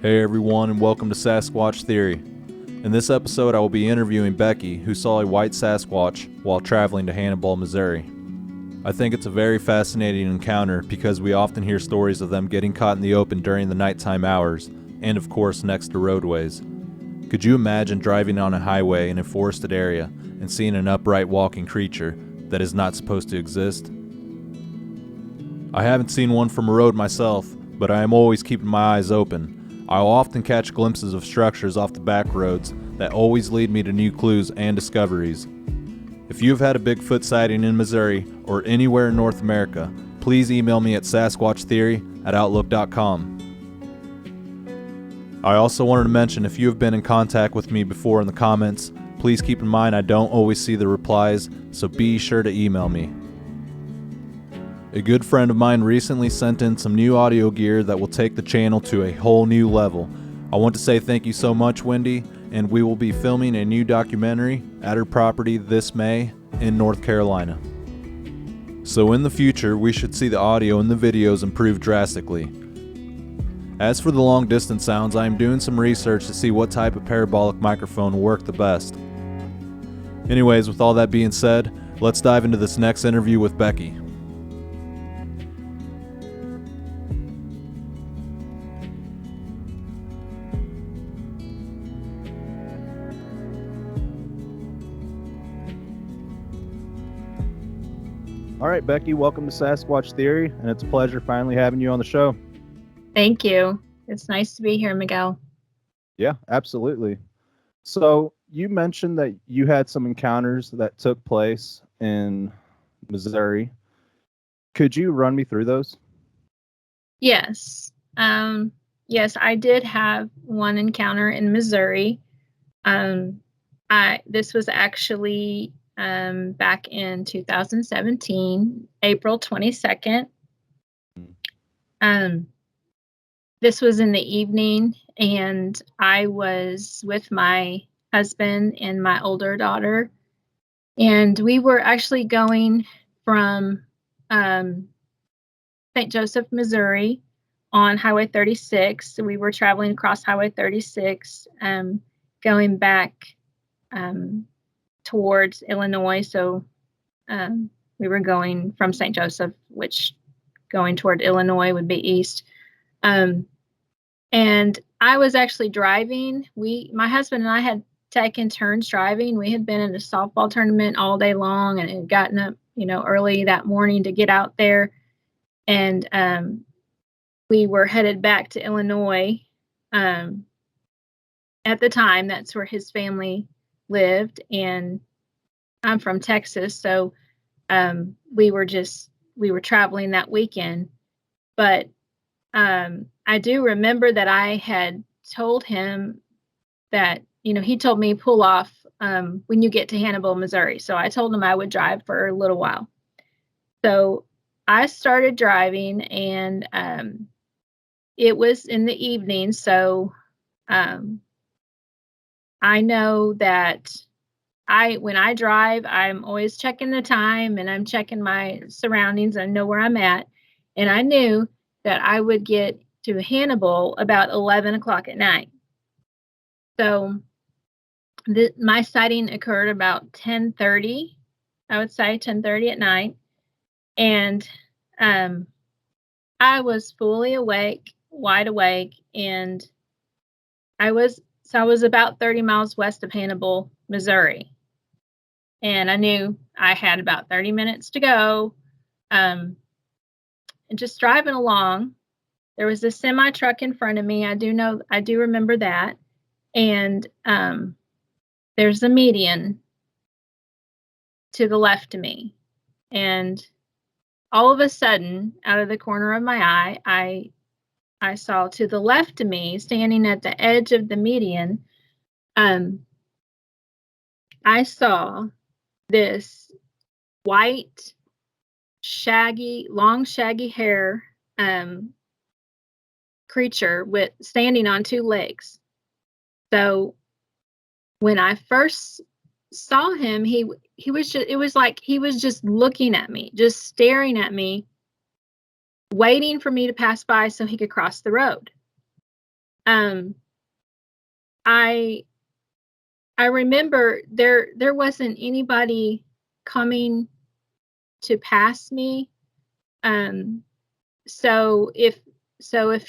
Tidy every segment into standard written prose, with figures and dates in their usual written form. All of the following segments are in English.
Hey everyone, and welcome to Sasquatch Theory. In this episode, I will be interviewing Becky, who saw a white Sasquatch while traveling to Hannibal, Missouri. I think it's a very fascinating encounter because we often hear stories of them getting caught in the open during the nighttime hours, and of course next to roadways. Could you imagine driving on a highway in a forested area and seeing an upright walking creature that is not supposed to exist? I haven't seen one from a road myself, but I am always keeping my eyes open. I'll often catch glimpses of structures off the back roads that always lead me to new clues and discoveries. If you've had a Bigfoot sighting in Missouri or anywhere in North America, please email me at sasquatchtheory@outlook.com. I also wanted to mention, if you have been in contact with me before in the comments, please keep in mind I don't always see the replies, so be sure to email me. A good friend of mine recently sent in some new audio gear that will take the channel to a whole new level. I want to say thank you so much, Wendy, and we will be filming a new documentary at her property this May in North Carolina. So in the future, we should see the audio and the videos improve drastically. As for the long distance sounds, I am doing some research to see what type of parabolic microphone will work the best. Anyways, with all that being said, let's dive into this next interview with Becky. All right, Becky, welcome to Sasquatch Theory, and it's a pleasure finally having you on the show. Thank you. It's nice to be here, Miguel. Yeah, absolutely. So you mentioned that you had some encounters that took place in Missouri. Could you run me through those? Yes. Yes, I did have one encounter in Missouri. This was actually back in 2017, April 22nd. This was in the evening, and I was with my husband and my older daughter, and we were actually going from St. Joseph, Missouri on Highway 36. So we were traveling across Highway 36, going back towards Illinois. So we were going from St. Joseph, which going toward Illinois would be east. And I was actually driving. My husband and I had taken turns driving. We had been in a softball tournament all day long and had gotten up, early that morning to get out there. And we were headed back to Illinois. At the time, that's where his family lived, and I'm from Texas, so we were traveling that weekend. But I do remember that I had told him that, he told me pull off when you get to Hannibal, Missouri. So I told him I would drive for a little while. So I started driving, and it was in the evening. So I know that when I drive, I'm always checking the time and I'm checking my surroundings. I know where I'm at. And I knew that I would get to Hannibal about 11 o'clock at night. So my sighting occurred about 10:30, I would say 10:30 at night. And I was fully awake, wide awake, and I was about 30 miles west of Hannibal, Missouri. And I knew I had about 30 minutes to go. And just driving along, there was a semi truck in front of me. I do remember that. And there's a median to the left of me. And all of a sudden, out of the corner of my eye, I saw to the left of me, standing at the edge of the median, I saw this white, long shaggy hair creature standing on two legs. So when I first saw him, it was like he was just looking at me, just staring at me waiting for me to pass by so he could cross the road. I remember there wasn't anybody coming to pass me. So if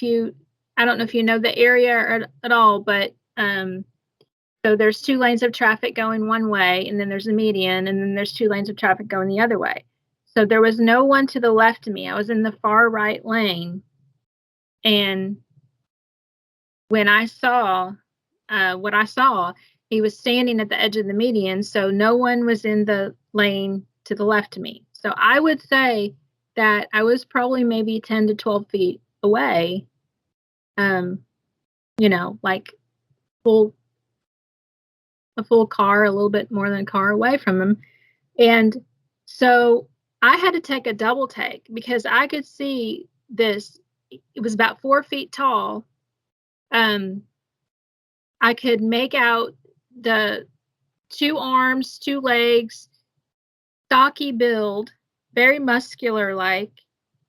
you, I don't know if you know the area at all, but so there's 2 lanes of traffic going one way, and then there's a median, and then there's 2 lanes of traffic going the other way. So there was no one to the left of me. I was in the far right lane, and when I saw what I saw, he was standing at the edge of the median, so no one was in the lane to the left of me. So I would say that I was probably maybe 10 to 12 feet away, like a full car, a little bit more than a car away from him. And so I had to take a double take because I could see this. It was about 4 feet tall. I could make out the 2 arms, 2 legs, stocky build, very muscular like.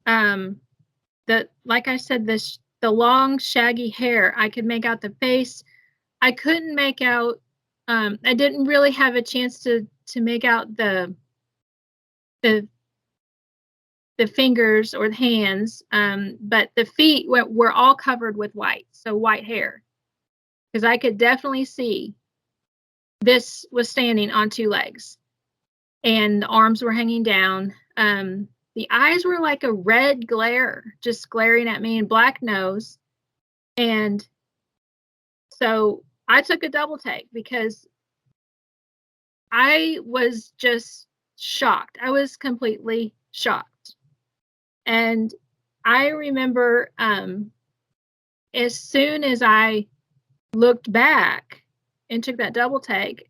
Like I said, the long shaggy hair. I could make out the face. I couldn't make out. I didn't really have a chance to make out the fingers or the hands, but the feet were all covered with white, so white hair, because I could definitely see this was standing on 2 legs, and the arms were hanging down. The eyes were like a red glare, just glaring at me, and black nose. And so I took a double take because I was just shocked. I was completely shocked. And I remember as soon as I looked back and took that double take,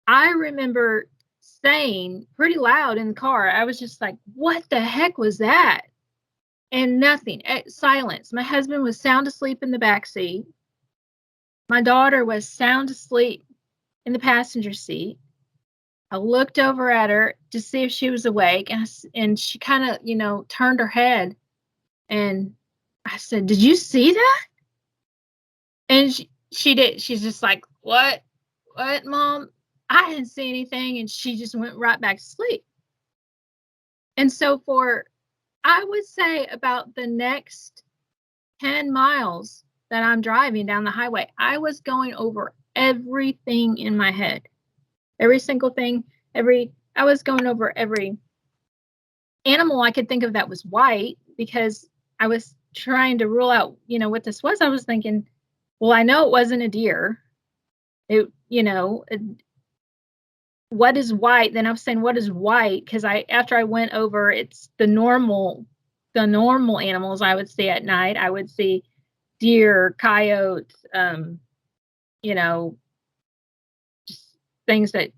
I remember saying pretty loud in the car, I was just like, what the heck was that? And nothing, silence. My husband was sound asleep in the back seat. My daughter was sound asleep in the passenger seat. I looked over at her to see if she was awake, and she kind of, turned her head, and I said, "Did you see that?" And she did. She's just like, "What, Mom? I didn't see anything," and she just went right back to sleep. And so I would say about the next 10 miles that I'm driving down the highway, I was going over everything in my head. Every single thing, I was going over every animal I could think of that was white, because I was trying to rule out, what this was. I was thinking, well, I know it wasn't a deer. What is white? Then I was saying, what is white? Because after I went over, it's the normal animals I would see at night. I would see deer, coyotes, just things that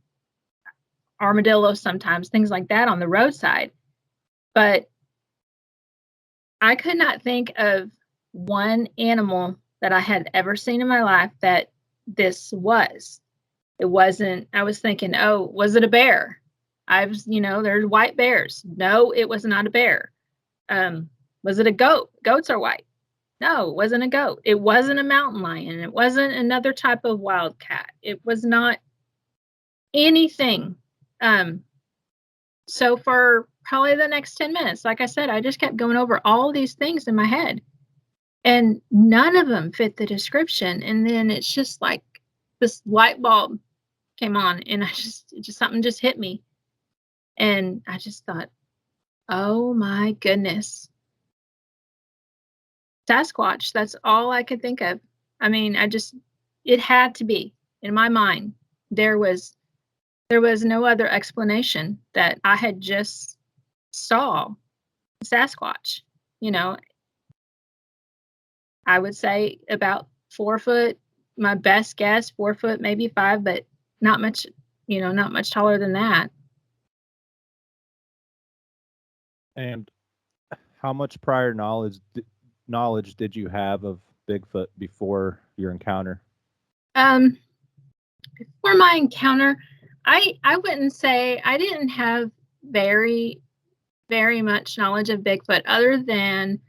armadillos sometimes, things like that on the roadside. But I could not think of one animal that I had ever seen in my life that this was. It wasn't, I was thinking, oh, was it a bear? There's white bears. No, it was not a bear. Was it a goat? Goats are white. No, it wasn't a goat. It wasn't a mountain lion. It wasn't another type of wildcat. It was not anything. So for probably the next 10 minutes, like I said, I just kept going over all these things in my head, and none of them fit the description. And then it's just like this light bulb came on, and something just hit me. And I just thought, oh my goodness, Sasquatch. That's all I could think of. I mean, it had to be in my mind. There was no other explanation that I had just saw Sasquatch. I would say about 4 foot, my best guess, 4 foot, maybe 5, but not much, not much taller than that. And how much prior knowledge did you have of Bigfoot before your encounter? Before my encounter, I wouldn't say I didn't have very very much knowledge of Bigfoot other than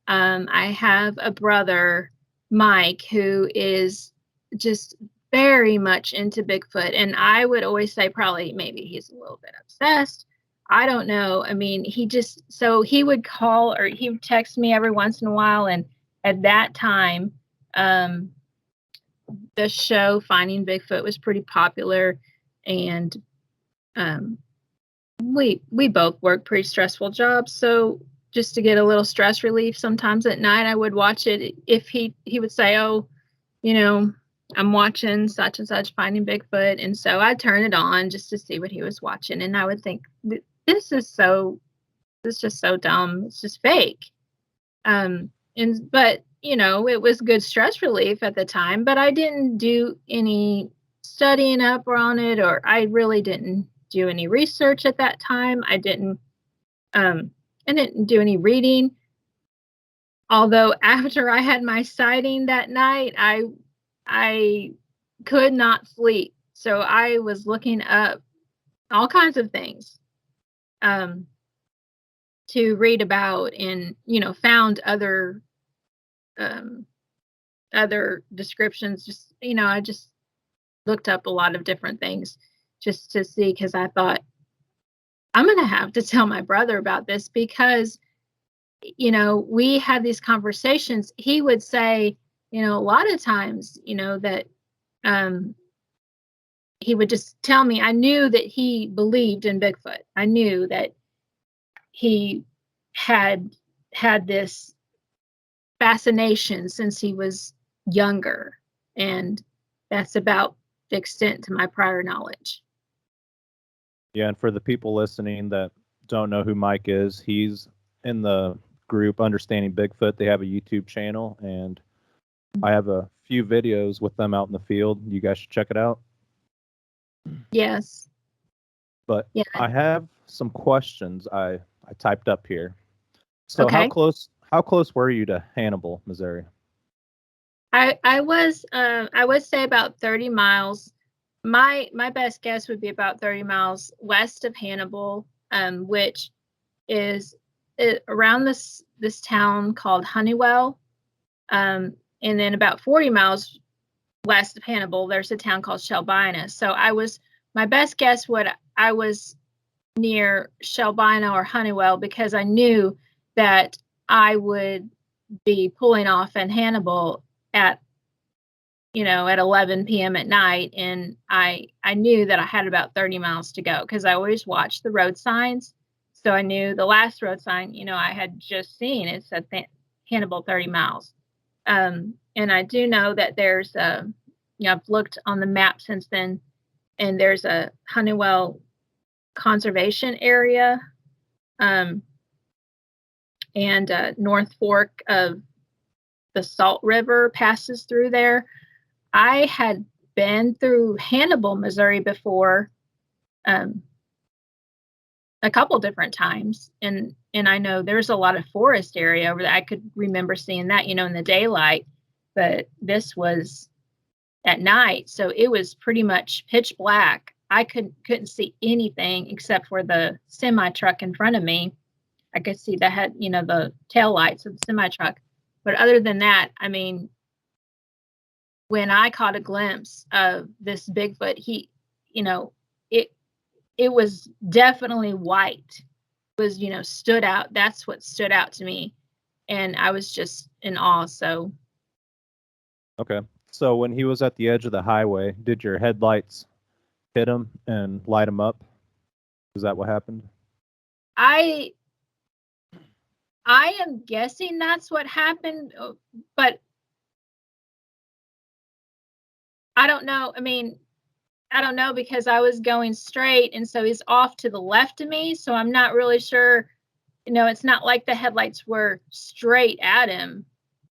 I have a brother, Mike, who is just very much into Bigfoot. And I would always say probably maybe he's a little bit obsessed. I don't know. I mean, so he would call or he would text me every once in a while. And at that time, um, the show Finding Bigfoot was pretty popular. And um, we both work pretty stressful jobs. So just to get a little stress relief sometimes at night, I would watch it. If he would say, oh, you know, I'm watching such and such Finding Bigfoot. And so I'd turn it on just to see what he was watching. And I would think, this is just so dumb. It's just fake. But it was good stress relief at the time, but I didn't do any studying up on it, or I really didn't do any research at that time. I didn't do any reading. Although after I had my sighting that night, I could not sleep. So I was looking up all kinds of things to read about, and found other descriptions. Just I just looked up a lot of different things just to see, because I thought I'm going to have to tell my brother about this, because we had these conversations. He would say, a lot of times, that he would just tell me. I knew that he believed in Bigfoot. I knew that he had this fascination since he was younger, and that's about the extent to my prior knowledge. Yeah, and for the people listening that don't know who Mike is, he's in the group Understanding Bigfoot. They have a YouTube channel, and I have a few videos with them out in the field. You guys should check it out. Yes. But yeah. I have some questions I typed up here. So okay. How close were you to Hannibal, Missouri? I would say about 30 miles. My best guess would be about 30 miles west of Hannibal, which is around this town called Hannibal. And then about 40 miles west of Hannibal, there's a town called Shelbina. So my best guess I was near Shelbina or Hannibal, because I knew that I would be pulling off in Hannibal at 11 p.m. at night, and I knew that I had about 30 miles to go, because I always watched the road signs. So I knew the last road sign, I had just seen, it said Hannibal 30 miles. And I do know that there's I've looked on the map since then, and there's a Hannibal conservation area, and North Fork of the Salt River passes through there. I had been through Hannibal, Missouri before, a couple different times, and I know there's a lot of forest area over there. I could remember seeing that, in the daylight, but this was at night, so it was pretty much pitch black. I couldn't see anything except for the semi truck in front of me. I could see the tail lights of the semi truck, but other than that, I mean, when I caught a glimpse of this Bigfoot, it was definitely white. It was, stood out. That's what stood out to me. And I was just in awe. So. Okay. So when he was at the edge of the highway, did your headlights hit him and light him up? Is that what happened? I am guessing that's what happened, but I don't know. I mean, I don't know, because I was going straight, and so he's off to the left of me. So I'm not really sure. It's not like the headlights were straight at him.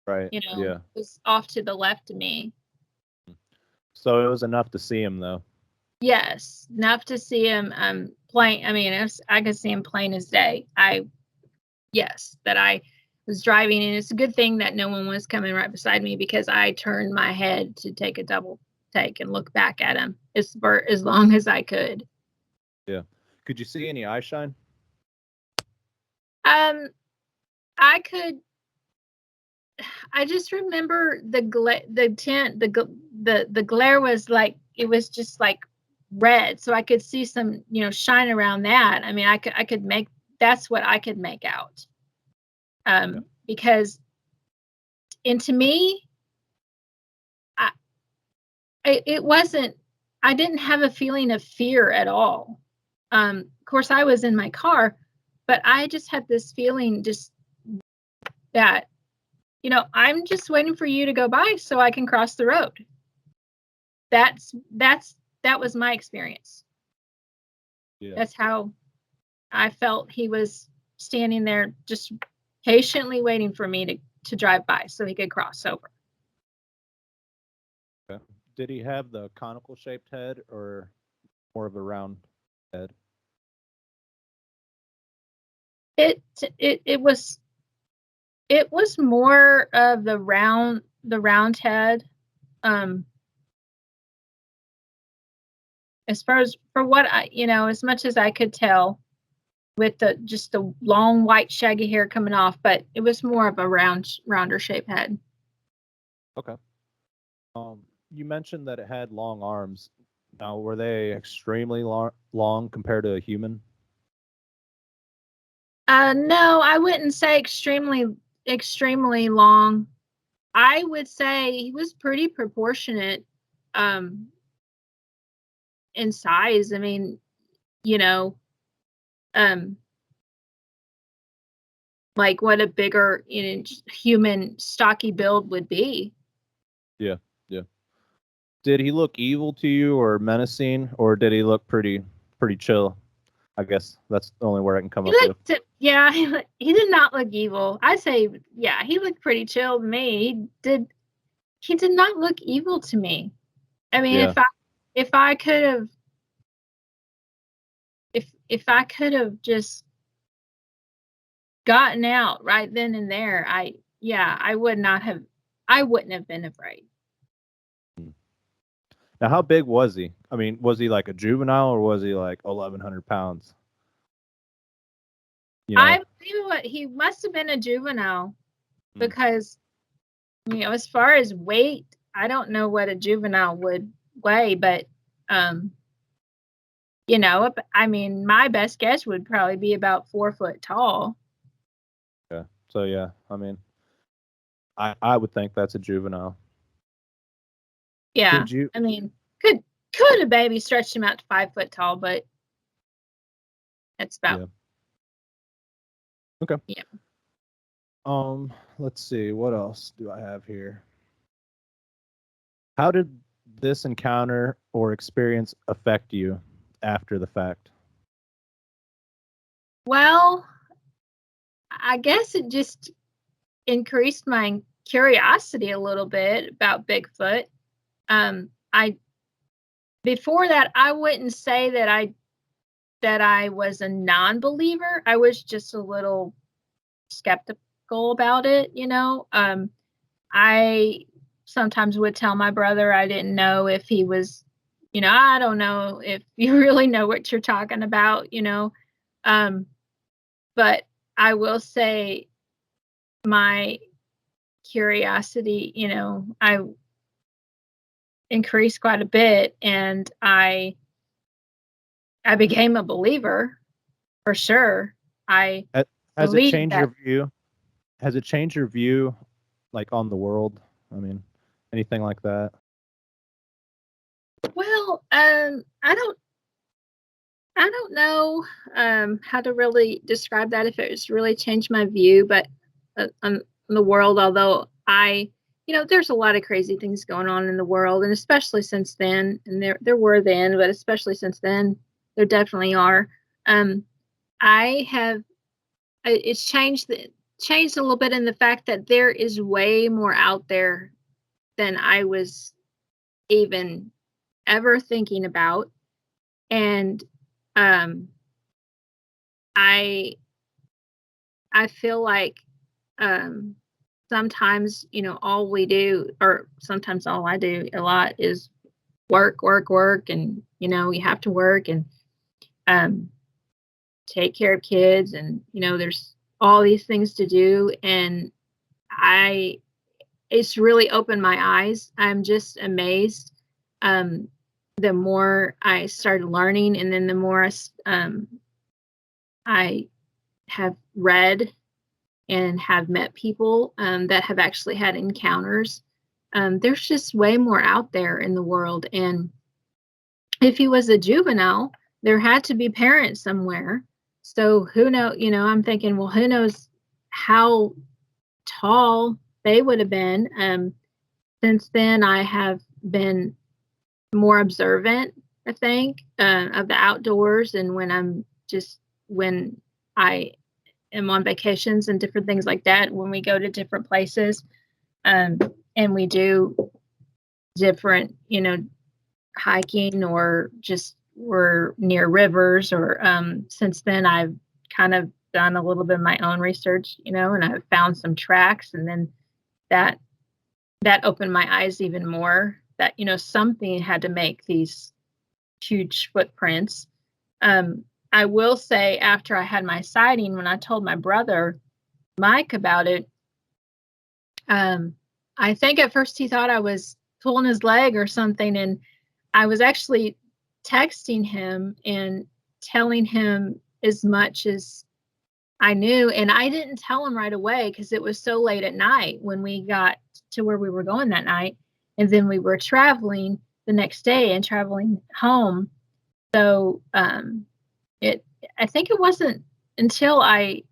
Right. Yeah. It was off to the left of me. So it was enough to see him, though. Yes, enough to see him plain. I mean, I could see him plain as day. That I was driving, and it's a good thing that no one was coming right beside me, because I turned my head to take a double take and look back at him as long as I could. Yeah. Could you see any eye shine? I could. I just remember the tent, the glare was like, it was just like red, so I could see some, shine around that. I mean, I could make, that's what I could make out. Because, and to me, it wasn't, I didn't have a feeling of fear at all. Of course, I was in my car, but I just had this feeling just that, I'm just waiting for you to go by so I can cross the road. That was my experience. Yeah. That's how I felt. He was standing there just patiently waiting for me to drive by so he could cross over. Okay. Did he have the conical shaped head or more of a round head? It was more of the round head. As far as for what as much as I could tell, with just the long white shaggy hair coming off, but it was more of a rounder shape head. Okay. You mentioned that it had long arms. Now, were they extremely long compared to a human? No, I wouldn't say extremely long. I would say he was pretty proportionate in size. I mean, like what a bigger, human stocky build would be. Yeah, yeah. Did he look evil to you or menacing, or did he look pretty chill? I guess that's the only word I can come up with. Yeah, he did not look evil. I'd say, yeah, he looked pretty chill to me. He did not look evil to me. I mean, Yeah. if I could have, if I could have just gotten out right then and there, I wouldn't have been afraid. Now, how big was he? I mean, was he like a juvenile or was he like 1,100 pounds? I believe what he must have been a juvenile, because as far as weight, I don't know what a juvenile would weigh, but I mean, my best guess would probably be about 4 foot tall. Okay. So yeah, I mean, I would think that's a juvenile. Yeah. I mean, could a baby stretch him out to 5 foot tall, but that's about. Yeah. Okay. Yeah. Let's see, what else do I have here? How did this encounter or experience affect you after the fact? Well, I guess it just increased my curiosity a little bit about Bigfoot. I Before that, I wouldn't say that I was a non-believer. I was just a little skeptical about it. I sometimes would tell my brother I didn't know if he was, I don't know if you really know what you're talking about, but I will say my curiosity, I increased quite a bit, and I became a believer for sure. I Has it believe changed your that. view? Has it changed your view, like on the world? I mean, anything like that? Well, I don't know how to really describe that, if it's really changed my view, but on the world. Although there's a lot of crazy things going on in the world, and especially since then, and there were then, but especially since then, there definitely are. I have it's changed a little bit in the fact that there is way more out there than I was even ever thinking about, and I feel like sometimes all we do, or sometimes all I do a lot, is work, and you have to work and take care of kids, and there's all these things to do, and it's really opened my eyes. I'm just amazed. Um, the more I started learning, and then the more I have read and have met people that have actually had encounters. There's just way more out there in the world. And if he was a juvenile, there had to be parents somewhere. So who know, I'm thinking, well, who knows how tall they would have been. Since then, I have been more observant, I think, of the outdoors. And when I am on vacations and different things like that, when we go to different places, um, and we do different, hiking, or just we're near rivers, or since then I've kind of done a little bit of my own research, and I've found some tracks, and then that opened my eyes even more, that something had to make these huge footprints. I will say, after I had my sighting, when I told my brother Mike about it, I think at first he thought I was pulling his leg or something, and I was actually texting him and telling him as much as I knew, and I didn't tell him right away because it was so late at night when we got to where we were going that night, and then we were traveling the next day and traveling home. So I think it wasn't until I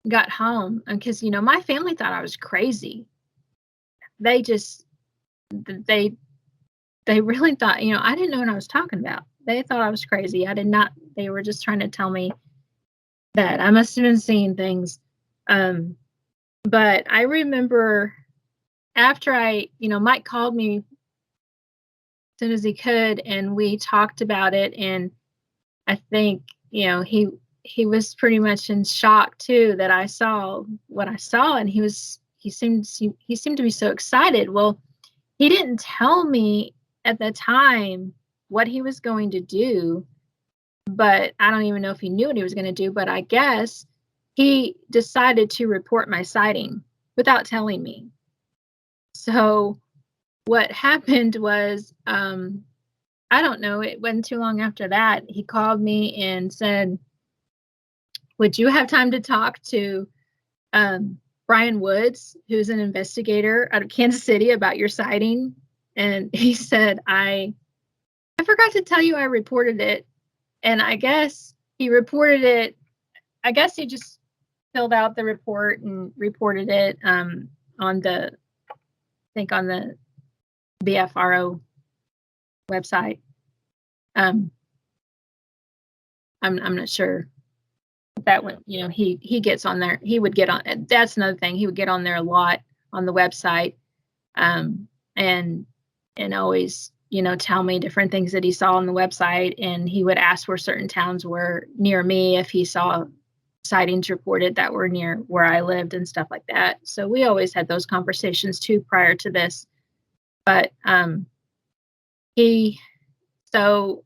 got home, because my family thought I was crazy. They just they really thought, I didn't know what I was talking about. They thought I was crazy. I did not. They were just trying to tell me that I must have been seeing things. But I remember after Mike called me as soon as he could, and we talked about it, and I think, he was pretty much in shock too, that I saw what I saw, and he seemed to be so excited. Well, he didn't tell me at the time what he was going to do, but I don't even know if he knew what he was going to do, but I guess he decided to report my sighting without telling me. So what happened was, I don't know, it wasn't too long after that, he called me and said, would you have time to talk to Brian Woods, who's an investigator out of Kansas City, about your sighting? And he said, I forgot to tell you I reported it. And I guess he reported it. I guess he just filled out the report and reported it on the BFRO website. I'm not sure that one. He gets on there. He would get on. That's another thing. He would get on there a lot on the website, and always tell me different things that he saw on the website. And he would ask where certain towns were near me, if he saw sightings reported that were near where I lived and stuff like that. So we always had those conversations too prior to this. But so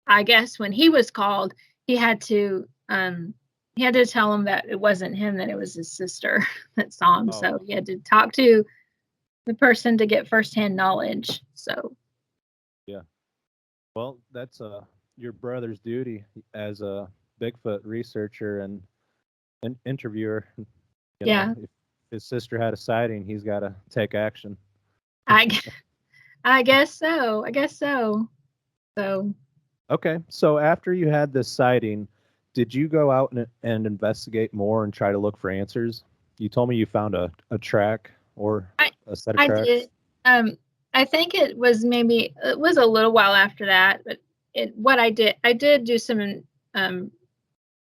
I guess when he was called, he had to tell him that it wasn't him, that it was his sister that saw him. Oh. So he had to talk to the person to get firsthand knowledge. So yeah, well, that's your brother's duty as a Bigfoot researcher and an interviewer. Yeah. If his sister had a sighting, he's got to take action. I guess so. So. Okay. So after you had this sighting, did you go out and investigate more and try to look for answers? You told me you found a track or a set of tracks. I did. I think it was a little while after that, but I did do some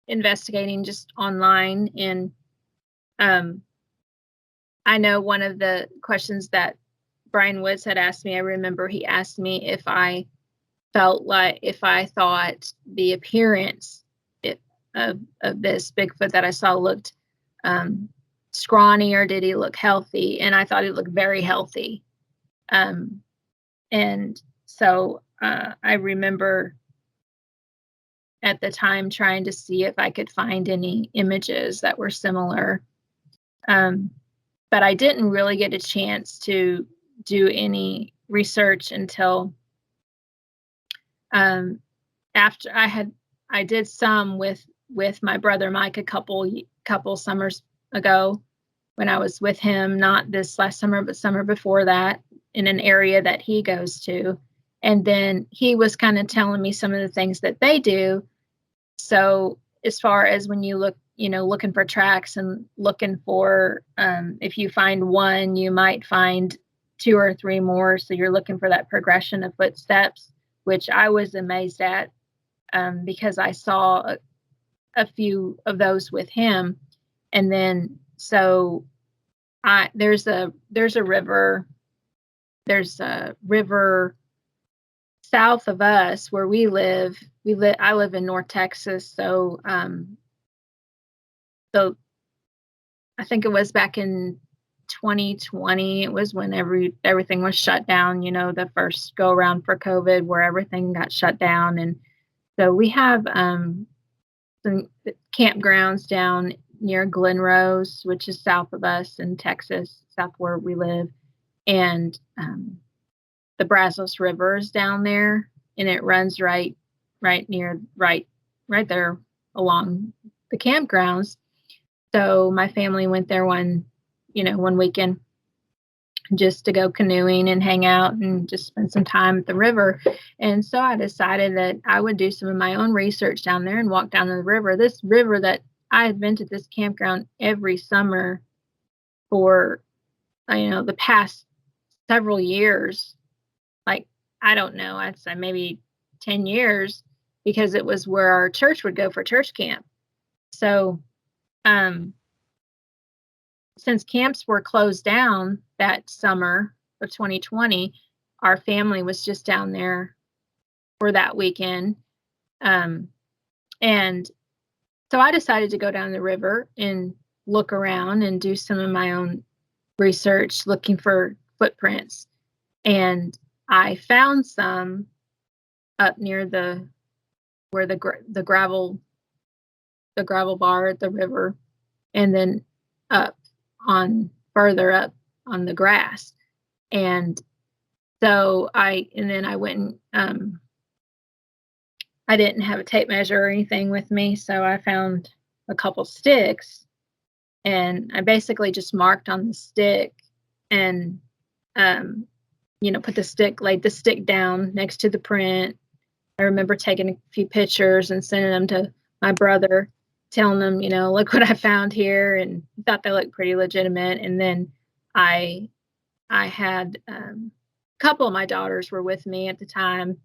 investigating just online, and I know one of the questions that Brian Woods had asked me, I remember he asked me if I thought the appearance of this Bigfoot that I saw looked scrawny, or did he look healthy? And I thought he looked very healthy. And so I remember at the time trying to see if I could find any images that were similar. But I didn't really get a chance to do any research until after I did some with my brother Mike a couple summers ago when I was with him, not this last summer, but summer before that, in an area that he goes to. And then he was kind of telling me some of the things that they do. So as far as when you look, looking for tracks and looking for, if you find one, you might find 2 or 3 more. So you're looking for that progression of footsteps, which I was amazed at, because I saw a few of those with him. And then, so there's a river south of us where we live. I live in North Texas. So, I think it was back in 2020. It was when everything was shut down, the first go around for COVID where everything got shut down. And so we have, some campgrounds down near Glen Rose, which is south of us in Texas, south where we live. And the Brazos River is down there, and it runs right there along the campgrounds. So my family went there one weekend just to go canoeing and hang out and just spend some time at the river. And so I decided that I would do some of my own research down there and walk down the river. This river that I had been to this campground every summer for, the past several years. Like, I don't know, I'd say maybe 10 years, because it was where our church would go for church camp. So, since camps were closed down that summer of 2020, our family was just down there for that weekend. And so I decided to go down the river and look around and do some of my own research looking for footprints. And I found some up near where the gravel bar at the river, and then further up on the grass. And so I went and I didn't have a tape measure or anything with me, so I found a couple sticks, and I basically just marked on the stick and laid the stick down next to the print. I remember taking a few pictures and sending them to my brother, telling them, look what I found here, and thought they looked pretty legitimate. And then I had a couple of my daughters were with me at the time,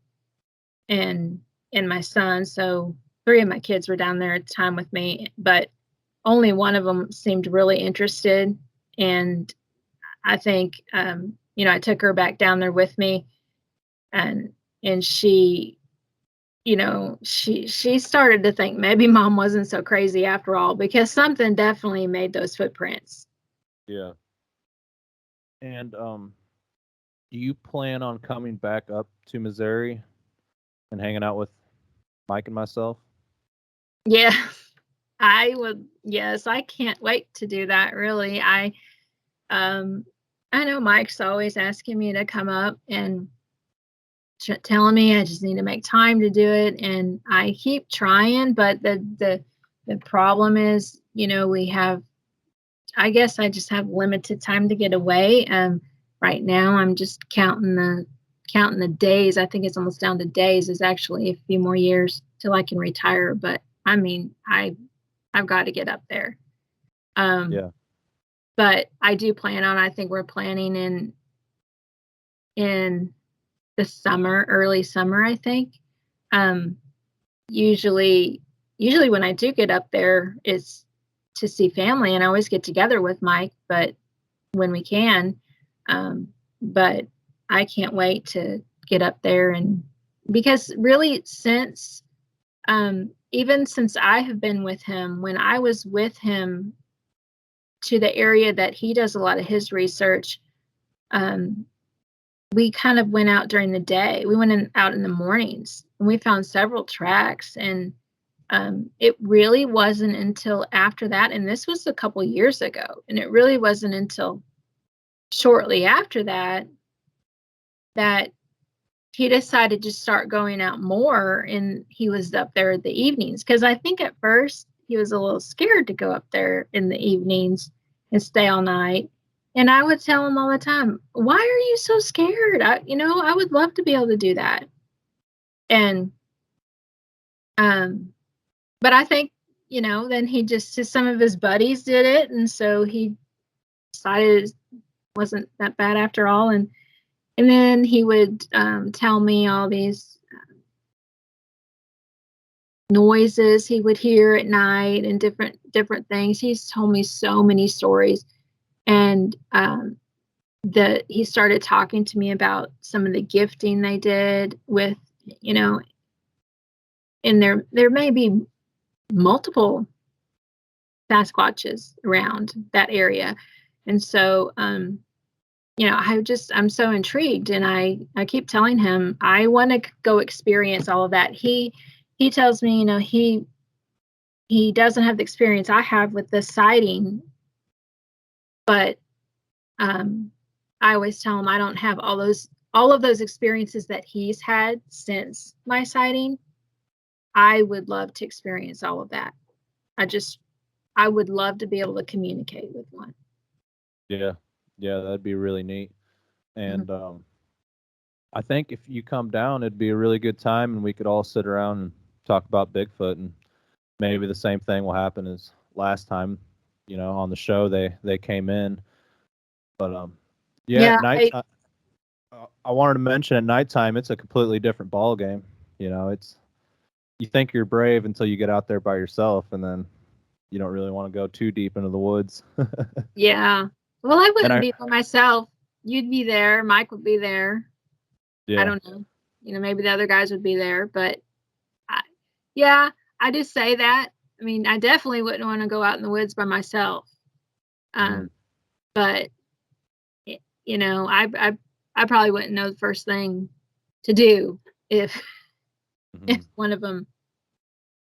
and my son. So 3 of my kids were down there at the time with me, but only one of them seemed really interested. And I think, I took her back down there with me, and she, she started to think maybe mom wasn't so crazy after all, because something definitely made those footprints. Yeah. And do you plan on coming back up to Missouri and hanging out with Mike and myself? Yeah, I would. Yes, I can't wait to do that. Really, I know Mike's always asking me to come up and telling me I just need to make time to do it, and I keep trying, but the problem is, I guess I just have limited time to get away. Right now I'm just counting the days. I think it's almost down to days. It's actually a few more years till I can retire, but I mean, I've got to get up there. Yeah. But I do plan on, I think we're planning in the summer, early summer, I think. Usually when I do get up there, it's to see family, and I always get together with Mike, but when we can, but I can't wait to get up there. And because really even since I have been with him, when I was with him to the area that he does a lot of his research, we kind of went out during the day. We went out in the mornings, and we found several tracks, and It really wasn't until after that, and this was a couple years ago, and it really wasn't until shortly after that that he decided to start going out more, and he was up there in the evenings. Because I think at first he was a little scared to go up there in the evenings and stay all night. And I would tell him all the time, "Why are you so scared? I would love to be able to do that." And um, but I think then some of his buddies did it, and so he decided it wasn't that bad after all. And then he would tell me all these noises he would hear at night and different things. He's told me so many stories, and he started talking to me about some of the gifting they did with, and there may be multiple Sasquatches around that area, and so I'm so intrigued, and I keep telling him I want to go experience all of that. He tells me, he doesn't have the experience I have with the sighting, but I always tell him I don't have all of those experiences that he's had since my sighting. I would love to experience all of that. I would love to be able to communicate with one. Yeah, yeah, that'd be really neat. And Mhm. I think if you come down, it'd be a really good time, and we could all sit around and talk about Bigfoot, and maybe the same thing will happen as last time. On the show they came in, but yeah, at Yeah, night. I wanted to mention at nighttime, it's a completely different ball game. It's you think you're brave until you get out there by yourself, and then you don't really want to go too deep into the woods. yeah. Well, I And wouldn't be by myself. You'd be there. Mike would be there. I yeah, don't know. Maybe the other guys would be there, but I, yeah, I just say that. I mean, I definitely wouldn't want to go out in the woods by myself. mhm, But y- I probably wouldn't know the first thing to do if mhm, one of them,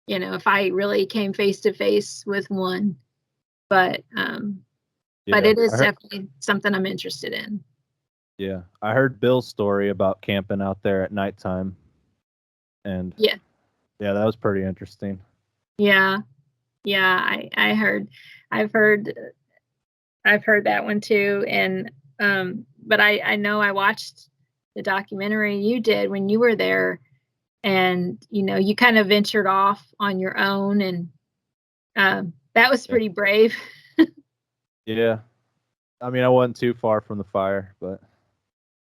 if I really came face to face with one. But but yeah. it is definitely something I'm interested in. I heard Bill's story about camping out there at nighttime, and Yeah, yeah, that was pretty interesting. yeah, yeah. I've heard, I've heard that one too. And but I know I watched the documentary you did when you were there, and you kind of ventured off on your own, and that was Yeah, pretty brave. yeah. I mean, I wasn't too far from the fire, but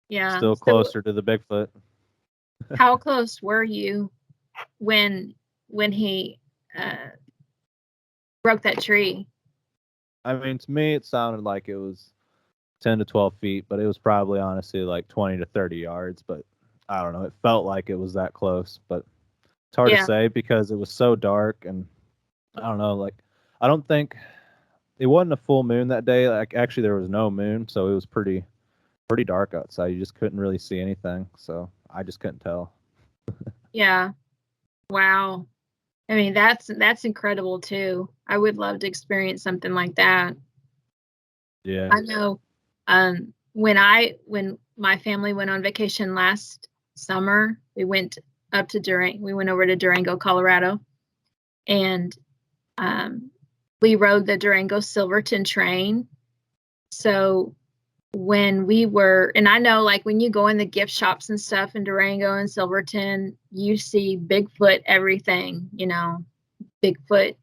Yeah. still So closer to the Bigfoot. how close were you when he uh, broke that tree? I mean, to me, it sounded like it was 10 to 12 feet, but it was probably honestly like 20 to 30 yards. But I don't know. It felt like it was that close, but it's hard to Yeah. say because it was so dark. And I don't know. Like, I don't think it wasn't a full moon that day. Like, actually, there was no moon. So it was pretty dark outside. You just couldn't really see anything. So I just couldn't tell. Yeah. Wow. I mean, that's incredible too. I would love to experience something like that. Yeah. I know when my family went on vacation last summer, we went over to Durango, Colorado, and um we rode the Durango Silverton train. So and I know like when you go in the gift shops and stuff in Durango and Silverton, you see Bigfoot everything, Bigfoot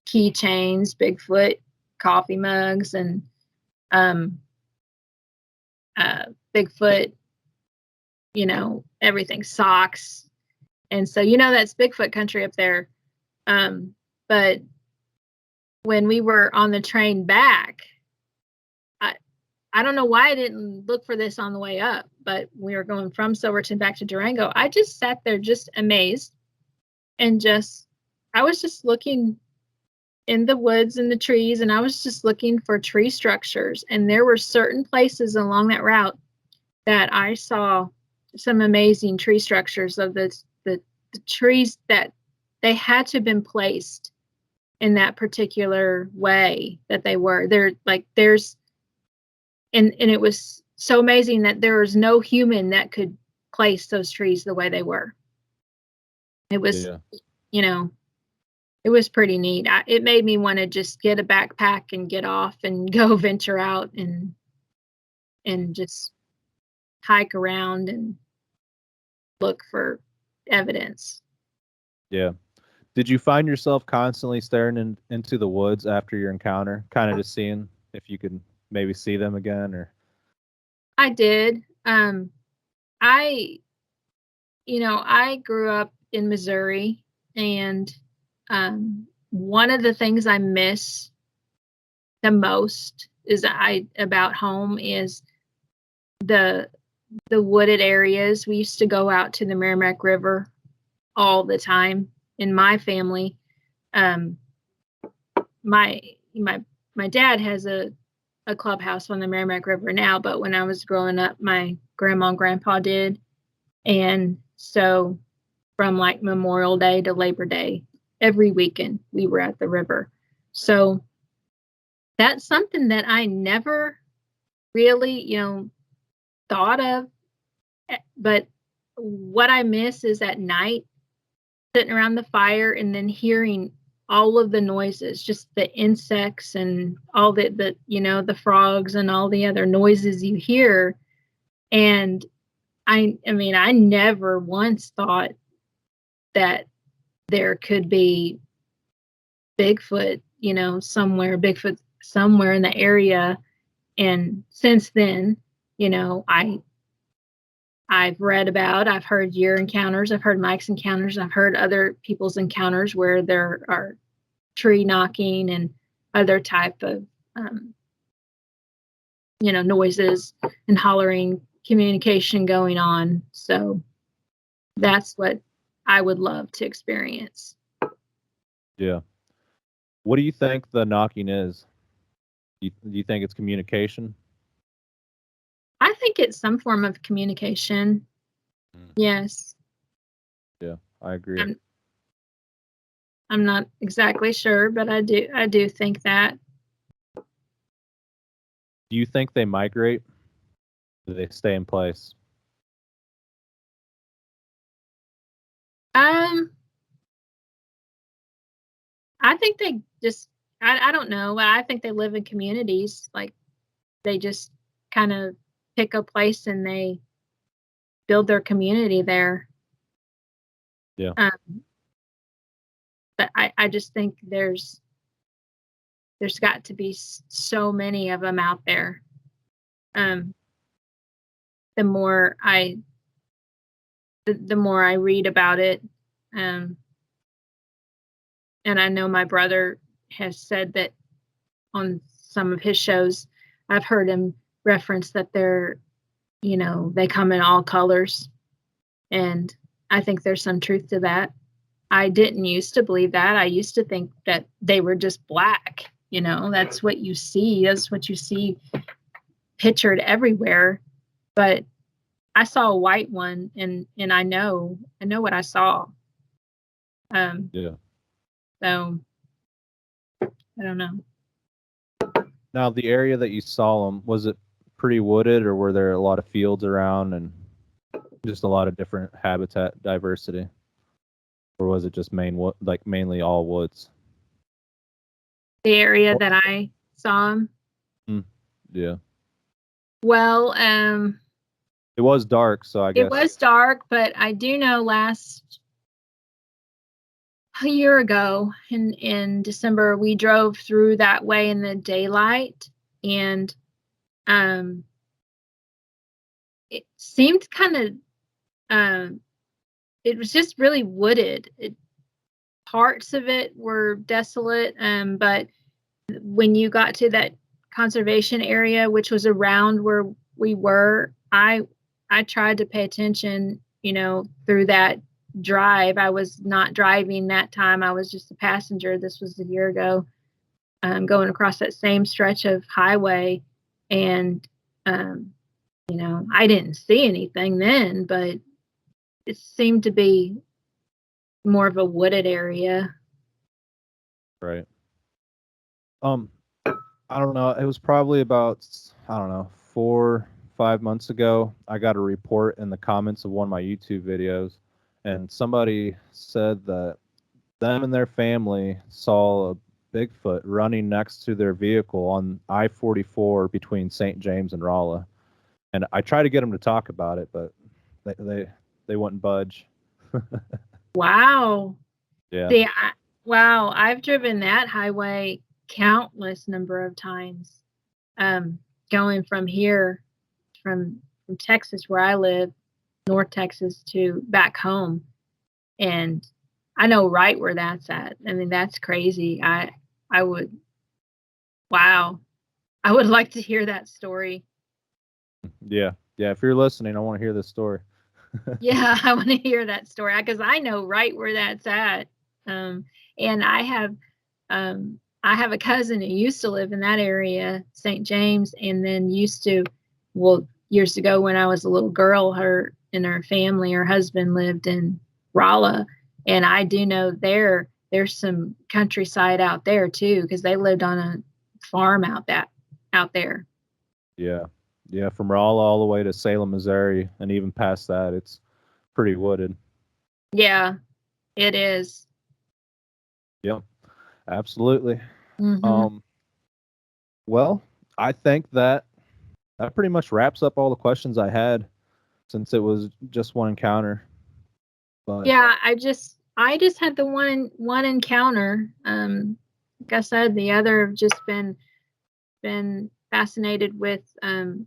keychains, Bigfoot coffee mugs, and um, uh, Bigfoot, everything, socks. And so, that's Bigfoot country up there. But when we were on the train back, I, I don't know why I didn't look for this on the way up, but we were going from Silverton back to Durango. I just sat there just amazed, and I was just looking in the woods and the trees, and I was just looking for tree structures. And there were certain places along that route that I saw some amazing tree structures of the trees that they had to have been placed in that particular way that they were. And it was so amazing that there was no human that could place those trees the way they were. It was, you know, it was pretty neat. It made me want to just get a backpack and get off and go venture out and just hike around and look for evidence. Yeah. Did you find yourself constantly staring into the woods after your encounter, kind of just seeing if you could maybe see them again? Or I did. I grew up in Missouri, and one of the things I miss the most about home is the wooded areas. We used to go out to the Merrimack River all the time in my family. My dad has a clubhouse on the Merrimack River now, but when I was growing up, my grandma and grandpa did. And so from like Memorial Day to Labor Day, every weekend we were at the river. So that's something that I never really, thought of. But what I miss is at night, sitting around the fire and then hearing all of the noises, just the insects and all the frogs and all the other noises you hear. And I mean, I never once thought that there could be Bigfoot somewhere in the area. And since then, I've read about, I've heard your encounters, I've heard Mike's encounters, I've heard other people's encounters where there are tree knocking and other type of, noises and hollering, communication going on. So that's what I would love to experience. Yeah. What do you think the knocking is? Do you think it's communication? I think it's some form of communication. Yes. Yeah, I agree. I'm not exactly sure, but I do think that. Do you think they migrate? Do they stay in place? I think they just, I don't know. I think they live in communities. Like they just kind of pick a place and they build their community there. Yeah. But I just think there's got to be so many of them out there. The more I read about it, and I know my brother has said that on some of his shows, I've heard him reference that they come in all colors. And I think there's some truth to that. I didn't used to believe that. I used to think that they were just black. That's what you see. That's what you see pictured everywhere. But I saw a white one, and I know what I saw. Yeah. So I don't know. Now, the area that you saw them, was it pretty wooded, or were there a lot of fields around and just a lot of different habitat diversity? Or was it just mainly all woods? The area that I saw them? Yeah. Well, it was dark, so I guess. It was dark, but I do know a year ago in December, we drove through that way in the daylight, and it seemed kind of it was just really wooded. Parts of it were desolate, but when you got to that conservation area, which was around where we were, I tried to pay attention, through that drive. I was not driving that time. I was just a passenger. This was a year ago, going across that same stretch of highway. And, I didn't see anything then, but it seemed to be more of a wooded area. Right. I don't know. It was probably about, I don't know, 4, 5 months ago. I got a report in the comments of one of my YouTube videos, and somebody said that them and their family saw a Bigfoot running next to their vehicle on I-44 between St. James and Rolla. And I tried to get them to talk about it, but they wouldn't budge. Wow. Yeah. See, wow, I've driven that highway countless number of times. Going from here, from Texas where I live, North Texas, to back home, and I know right where that's at. I mean, that's crazy. I would, wow, I would like to hear that story. Yeah. Yeah. If you're listening, I want to hear this story. Yeah, I want to hear that story because I know right where that's at. And I have a cousin who used to live in that area, St. James, and then well, years ago when I was a little girl, her and her family, her husband lived in Rolla, and I do know there's some countryside out there too because they lived on a farm out there. Yeah. Yeah. From Rolla all the way to Salem, Missouri, and even past that, it's pretty wooded. Yeah, it is. Yep. Absolutely. Mm-hmm. Well, I think that pretty much wraps up all the questions I had since it was just one encounter. But Yeah, I just had the one encounter. Like I said, the other have just been fascinated with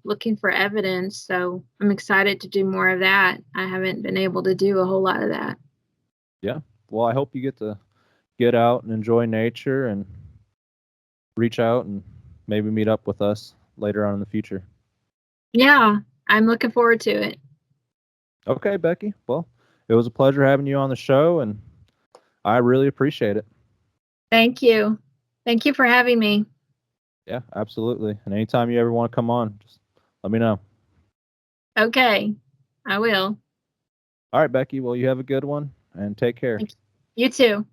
looking for evidence. So I'm excited to do more of that. I haven't been able to do a whole lot of that. yeah, well, I hope you get to get out and enjoy nature and reach out and maybe meet up with us later on in the future. Yeah, I'm looking forward to it. Okay, Becky. Well, it was a pleasure having you on the show, and I really appreciate it. Thank you. Thank you for having me. Yeah, absolutely. And anytime you ever want to come on, just let me know. Okay, I will. All right, Becky. Well, you have a good one and take care. You too.